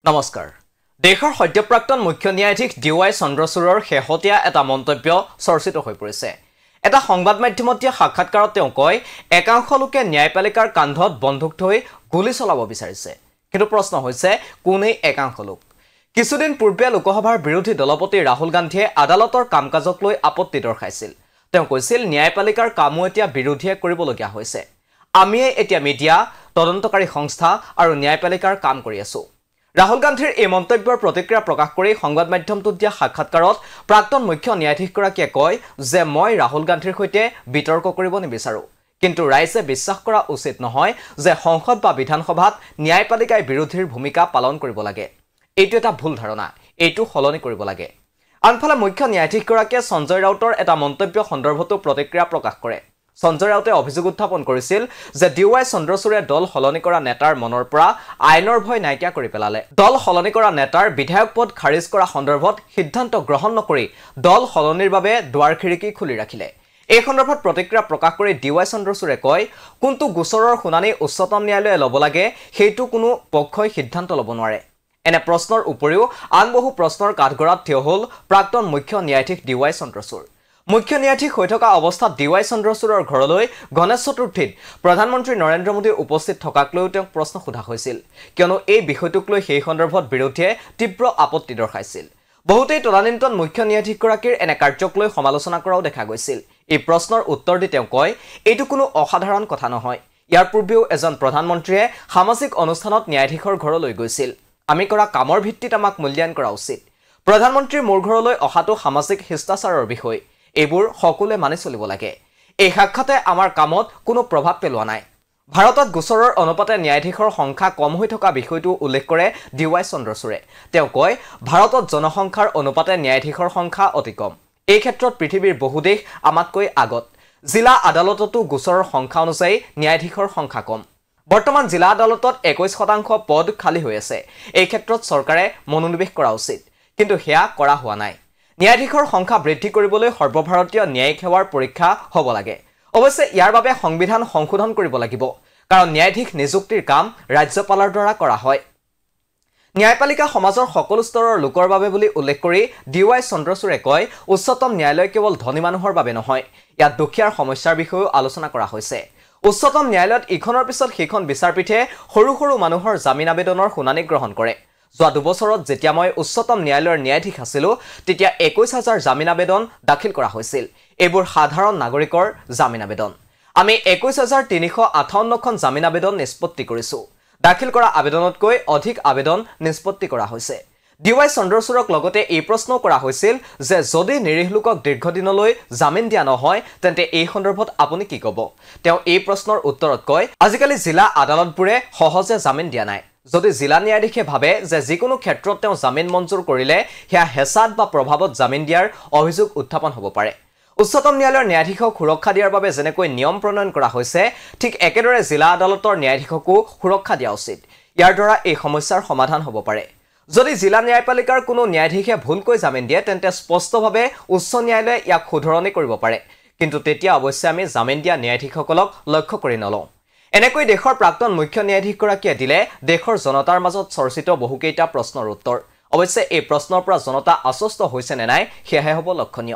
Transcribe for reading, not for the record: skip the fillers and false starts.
নমস্কাৰ দেশৰ সদ্যপ্ৰাক্তন মুখ্য ন্যায়াধীশ ডিৱাই চন্দ্ৰচূড়ৰ শেহতীয়া এটা মন্তব্য চৰ্চিত হৈ পৰিছে এটা সংবাদ মাধ্যমত দিয়া সাক্ষাৎকাৰত তেওঁ কয় একাংশ লোকে ন্যায়পালিকাৰ কান্ধত বন্দুক থৈ গুলি চলাব বিচাৰিছে কিন্তু প্ৰশ্ন হৈছে কোনে একাংশ লোক কিছুদিন পূৰ্বে লোকসভাৰ বিৰোধী দলপতি ৰাহুল গান্ধীয়ে আদালতৰ কামকাজক লৈ আপত্তি দৰ্শাইছিল তেওঁ কৈছিল ন্যায়পালিকাৰ কামো এতিয়া বিৰোধীয়ে কৰিবলগীয়া হৈছে আমিয়ে এতিয়া মিডিয়া তদন্তকাৰী সংস্থা আৰু ন্যায়পালিকাৰ কাম কৰি আছো ৰাহুল গান্ধীৰ এই মন্তব্যৰ প্ৰতিক্ৰিয়া প্ৰকাশ কৰি সংবাদ মাধ্যমটোত দিয়া সাক্ষাৎকাৰত প্ৰাক্তন মুখ্য ন্যায়াধীশগৰাকীয়ে কয় যে মই ৰাহুল গান্ধীৰ সৈতে বিতৰ্ক কৰিব নিবিচাৰো কিন্তু ৰাইজে বিশ্বাস কৰা উচিত নহয় যে সংসদ বা বিধানসভাত ন্যায়পালিকাই বিৰোধীৰ ভূমিকা পালন কৰিব লাগে এইটো এটা ভুল ধাৰণা এইটো সলনি কৰিব লাগে আনফালে মুখ্য ন্যায়াধীশগৰাকীয়ে সঞ্জয় ৰাউতৰ এটা মন্তব্য সন্দৰ্ভতো প্ৰতিক্ৰিয়া প্ৰকাশ কৰে সঞ্জয় ৰাউতে অভিযোগ উত্থাপন কৰিছিল যে ডিৱাই চন্দ্ৰচূড়ে দল সলনি কৰা নেতাৰ মনৰ পৰা আইনৰ ভয় নাইকিয়া কৰি পেলালে দল সলনি কৰা নেতাৰ বিধায়ক পদ খাৰিজ কৰা সন্দৰ্ভত সিদ্ধান্ত গ্ৰহণ নকৰি দল সলনিৰ বাবে দুৱাৰ খিৰিকী খুলি ৰাখিলে এই সন্দৰ্ভত প্ৰতিক্ৰিয়া প্ৰকাশ কৰি ডিৱাই চন্দ্ৰচূড়ে কয় কোনটো গোচৰৰ শুনানি উচ্চতম ন্যায়ালয়ে ল'ব লাগে সেইটো কোনো পক্ষই সিদ্ধান্ত ল'ব নোৱাৰে এনে প্ৰশ্নৰ উপৰিও আন বহু প্ৰশ্নৰ কাঠগড়াত থিয় হ'ল প্ৰাক্তন মুখ্য ন্যায়াধীশ ডিৱাই চন্দ্ৰচূড় মুখ্য ন্যায়াধীশ হৈ থকা অৱস্থাত ডিৱাই চন্দ্ৰচূড়ৰ ঘৰলৈ গণেশ চতুৰ্থীত প্ৰধানমন্ত্ৰী নৰেন্দ্ৰ মোদী উপস্থিত থকাক লৈ তেওঁক প্ৰশ্ন সোধা হৈছিল কিয়নো এই বিষয়টোক লৈ সেই সন্দৰ্ভত বিৰোধীয়ে তীব্ৰ আপত্তি দৰ্শাইছিল বহুতেই তদানীন্তন মুখ্য ন্যায়াধীশগৰাকীৰ এনে কাৰ্যক লৈ সমালোচনা কৰাও দেখা গৈছিল এই প্ৰশ্নৰ উত্তৰ দি তেওঁ কয় এইটো কোনো অসাধাৰণ কথা নহয় ইয়াৰ পূৰ্বেও এজন প্ৰধানমন্ত্ৰীয়ে সামাজিক অনুষ্ঠানত ন্যায়াধীশৰ ঘৰলৈ গৈছিল আমি কৰা কামৰ ভিত্তিত আমাক মূল্যায়ন কৰা উচিত প্ৰধানমন্ত্ৰীৰ মোৰ ঘৰলৈ অহাটো সামাজিক শিষ্টাচাৰৰ বিষয় এইবোৰ সকলোৱে মানি চলিব লাগে এই সাক্ষাতে আমাৰ কামত কোনো প্ৰভাৱ পেলোৱা নাই ভাৰতত গোচৰৰ অনুপাতে ন্যায়াধীশৰ সংখ্যা কম হৈ থকা বিষয়টো উল্লেখ কৰে ডিৱাই চন্দ্ৰচূড়ে তেওঁ কয় ভাৰতত জনসংখ্যাৰ অনুপাতে ন্যায়াধীশৰ সংখ্যা অতি কম এই ক্ষেত্ৰত পৃথিৱীৰ বহু দেশ আমাতকৈ আগত জিলা আদালততো গোচৰৰ সংখ্যা অনুযায়ী ন্যায়াধীশৰ সংখ্যা কম বৰ্তমান জিলা আদালতত 21% পদ খালী হৈ আছে এই ক্ষেত্ৰত চৰকাৰে মনোনিৱেশ কৰা উচিত কিন্তু হেয়া কৰা হোৱা নাই ন্যায়াধীশৰ সংখ্যা বৃদ্ধি কৰিবলৈ সৰ্বভাৰতীয় ন্যায়িক সেৱাৰ পৰীক্ষা হ'ব লাগে অৱশ্যে ইয়াৰ বাবে সংবিধান সংশোধন কৰিব লাগিব কাৰণ ন্যায়াধীশ নিযুক্তিৰ কাম ৰাজ্যপালৰ দ্বাৰা কৰা হয় ন্যায়পালিকা সমাজৰ সকলো স্তৰৰ লোকৰ বাবে বুলি উল্লেখ কৰি ডিৱাই চন্দ্ৰচূড়ে কয় উচ্চতম ন্যায়ালয় কেৱল ধনী মানুহৰ বাবে নহয় ইয়াত দুখীয়াৰ সমস্যাৰ বিষয়েও আলোচনা কৰা হৈছে উচ্চতম ন্যায়ালয়ত ইখনৰ পিছত সিখন বিচাৰপীঠে সৰু সৰু মানুহৰ জামিন আবেদনৰ শুনানি গ্ৰহণ কৰে যোৱা দুবছৰত যেতিয়া মই উচ্চতম ন্যায়ালয়ৰ ন্যায়াধীশ আছিলো তেতিয়া 21000 জামিন আবেদন দাখিল কৰা হৈছিল এইবোৰ সাধাৰণ নাগৰিকৰ জামিন আবেদন আমি 21358খন জামিন আবেদন নিষ্পত্তি কৰিছো দাখিল কৰা আবেদনতকৈ অধিক আবেদন নিষ্পত্তি কৰা হৈছে ডিৱাই চন্দ্ৰচূড়ক লগতে এই প্ৰশ্ন কৰা হৈছিল যে যদি নিৰীহ লোকক দীৰ্ঘদিনলৈ জামিন দিয়া নহয় তেন্তে এই সন্দৰ্ভত আপুনি কি ক'ব তেওঁ এই প্ৰশ্নৰ উত্তৰত কয় আজিকালি জিলা আদালতবোৰে সহজে জামিন দিয়া নাই যদি জিলা ন্যায়াধীশে ভাবে যে যিকোনো ক্ষেত্ৰত তেওঁ জামিন মঞ্জুৰ কৰিলে হেয়া হেঁচাত বা প্ৰভাৱত জামিন দিয়াৰ অভিযোগ উত্থাপন হ'ব পাৰে উচ্চতম ন্যায়ালয়ৰ ন্যায়াধীশক সুৰক্ষা দিয়াৰ বাবে যেনেকৈ নিয়ম প্ৰণয়ন কৰা হৈছে ঠিক একেদৰে জিলা আদালতৰ ন্যায়াধীশকো সুৰক্ষা দিয়া উচিত ইয়াৰ দ্বাৰা এই সমস্যাৰ সমাধান হ'ব পাৰে যদি জিলা ন্যায়পালিকাৰ কোনো ন্যায়াধীশে ভুলকৈ জামিন দিয়ে তেন্তে স্পষ্টভাৱে উচ্চ ন্যায়ালয়ে ইয়াক শুধৰণি কৰিব পাৰে কিন্তু তেতিয়া অৱশ্যে আমি জামিন দিয়া ন্যায়াধীশসকলক লক্ষ্য কৰি নলওঁ এনেকৈ দেশৰ প্ৰাক্তন মুখ্য ন্যায়াধীশগৰাকীয়ে দিলে দেশৰ জনতাৰ মাজত চৰ্চিত বহুকেইটা প্ৰশ্নৰ উত্তৰ অৱশ্যে এই প্ৰশ্নৰ পৰা জনতা আশ্বস্ত হৈছে নে নাই সেয়াহে হ'ব লক্ষণীয়